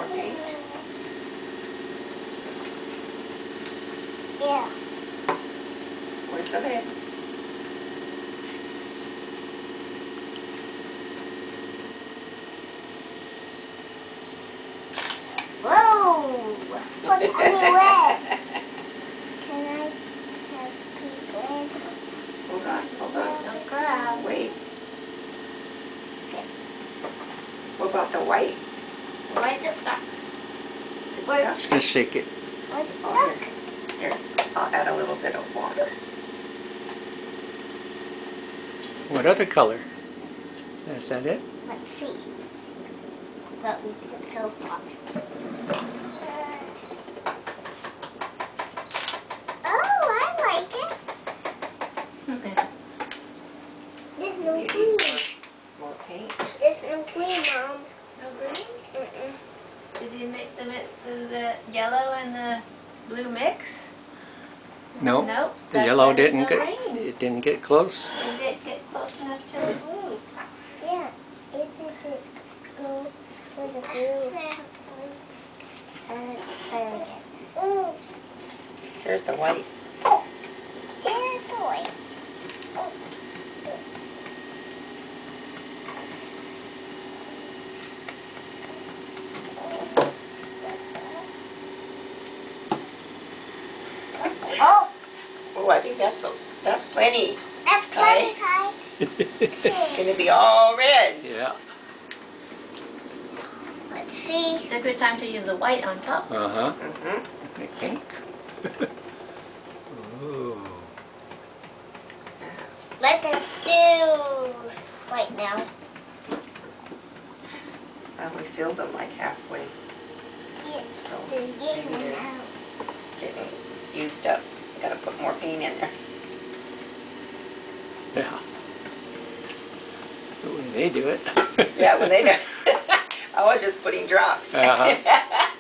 more paint? Yeah. Where's the lid? Whoa! Look, I'm wet. Can I have pink lid? Hold on, hold on. Don't grab. Wait. What about the white? The white's stuck. It's Wait. stuck? Just shake it. What's Oh, stuck? here, I'll add a little bit of water. What other color? Is that it? Let's see. What we put so far. Oh, I like it. There's no You green. need more paint. There's no green, Mom. No green? Mm-mm. Did you make the yellow and the blue mix? No. Nope. The That's yellow why there's didn't no get. green. It didn't get close. It didn't get close enough to the blue. Yeah, it didn't go with the blue. Start again. Here's the white. There's the white. Oh, Oh, I think that's plenty. that's Kai. plenty, Kai. It's gonna be all red. Yeah. Let's see. It's a good time to use the white on top. Uh-huh. Mm-hmm. Make pink. Ooh. Let us do right now. And we filled them like halfway. Yes, So the maybe yin they're now. getting used up. Gotta put more paint in there. Yeah. The way they do it. Yeah, when they know. I was just putting drops. Uh-huh.